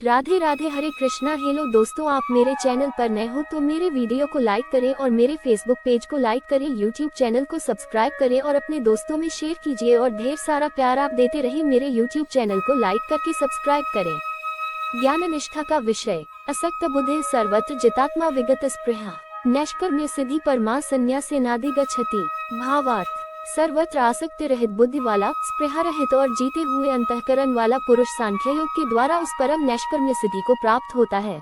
राधे राधे, हरे Krishna. Hello दोस्तों, आप मेरे चैनल पर नए हो तो मेरे वीडियो को लाइक करें और मेरे फेसबुक पेज को लाइक करें, यूट्यूब चैनल को सब्सक्राइब करें और अपने दोस्तों में शेयर कीजिए और ढेर सारा प्यार आप देते रहिए। मेरे यूट्यूब चैनल को लाइक करके सब्सक्राइब करें। ज्ञान निष्ठा का विषय, असक्त बुद्धि सर्वत्र जितात्मा विगत स्पृहा नैष्कर्म्य सिद्धि परमा संन्यासे नादि गच्छति। भावार्थ, सर्वत्र आसक्ति रहित बुद्धि वाला, स्पृहा रहित और जीते हुए अंतःकरण वाला पुरुष सांख्य योग के द्वारा उस परम नैष्कर्म्य सिद्धि को प्राप्त होता है।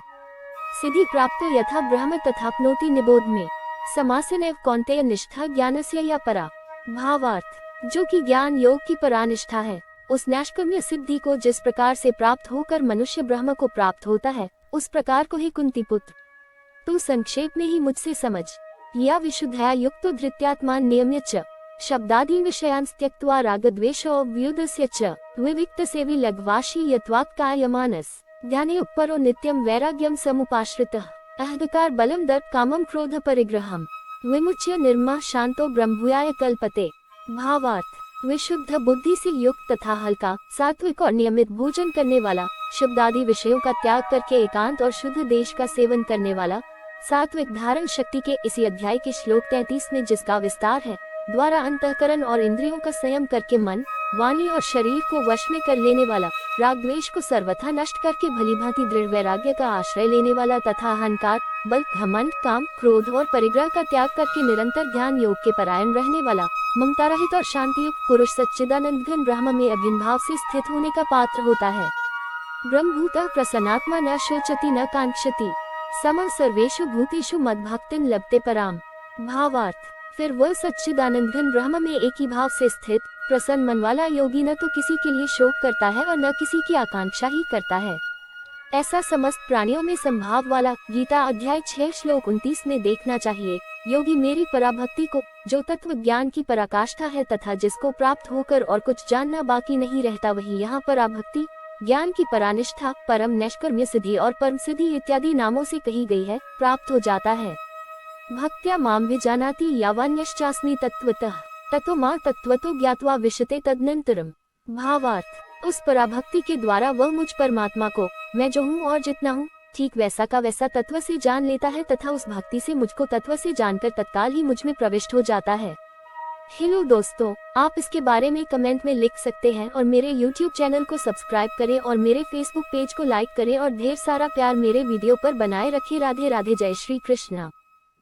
सिद्धि प्राप्तो यथा ब्रह्म तथाप्नोति निबोध में समासेनैव कौन्तेय निष्ठा ज्ञानस्य या परा। भावार्थ, जो कि ज्ञान योग की परानिष्ठा है, उस नैष्कर्म्य सिद्धि को जिस प्रकार से प्राप्त होकर मनुष्य ब्रह्म को प्राप्त होता है, उस प्रकार को ही कुंती पुत्र तू संक्षेप में ही मुझसे समझ। या विशुद्धया युक्तो धृत्यात्मा नियम्य च शब्दादि विषयान् त्यक्त्वा रागद्वेषो व्युदस्य च विविक्त सेवी लघ्वाशी यत्वात् कायमानस ध्याने उपरो नित्यं वैराग्यं समुपाश्रितः अहंकार बलम दर्प कामम क्रोध परिग्रहम विमुच्य निर्मा शांतो ब्रह्मभूयाय कल्पते। भावार्थ, विशुद्ध बुद्धि से युक्त तथा हल्का, सात्विक और नियमित भोजन करने वाला, शब्दादि विषयों का त्याग करके एकांत और शुद्ध देश का सेवन करने वाला, सात्विक धारण शक्ति के इसी अध्याय के श्लोक 33 में जिसका विस्तार है, द्वारा अंतःकरण और इंद्रियों का संयम करके मन, वाणी और शरीर को वश में कर लेने वाला, राग द्वेष को सर्वथा नष्ट करके भलीभांति दृढ़ वैराग्य का आश्रय लेने वाला तथा अहंकार, बल, घमंड, काम, क्रोध और परिग्रह का त्याग करके निरंतर ध्यान योग के परायण रहने वाला, ममता रहित और शांति युक्त पुरुष सच्चिदानंद घन ब्रह्म में अभिन्न भाव से स्थित होने का पात्र होता है। ब्रह्मभूतः प्रसन्नात्मा न शोचति न कांक्षति समः सर्वेषु भूतेषु मद्भक्तिं लभते पराम। भावार्थ, फिर वह सच्चिदानंद घन ब्रह्म में एक ही भाव से स्थित प्रसन्न मन वाला योगी न तो किसी के लिए शोक करता है और न किसी की आकांक्षा ही करता है। ऐसा समस्त प्राणियों में संभाव वाला गीता अध्याय 6 श्लोक 29 में देखना चाहिए। योगी मेरी पराभक्ति को, जो तत्व ज्ञान की पराकाष्ठा है तथा जिसको प्राप्त होकर और कुछ जानना बाकी नहीं रहता, वही यहाँ पराभक्ति, ज्ञान की परानिष्ठा, परम नैष्कर्म्य सिद्धि और परम सिद्धि इत्यादि नामों से कही गई है, प्राप्त हो जाता है। भक्त्या मां विजानाति यावान्यश्चास्मि तत्त्वतः ततो मां तत्त्वतो ज्ञात्वा विशते तदनंतरम। भावार्थ, उस पराभक्ति के द्वारा वह मुझ परमात्मा को, मैं जो हूँ और जितना हूँ, ठीक वैसा का वैसा तत्व से जान लेता है तथा उस भक्ति से मुझको तत्व से जानकर तत्काल ही मुझ में प्रविष्ट हो जाता है। हेलो दोस्तों, आप इसके बारे में कमेंट में लिख सकते हैं और मेरे यूट्यूब चैनल को सब्सक्राइब करें और मेरे फेसबुक पेज को लाइक करें और ढेर सारा प्यार मेरे वीडियो पर बनाए रखें। राधे राधे, जय श्री कृष्णा।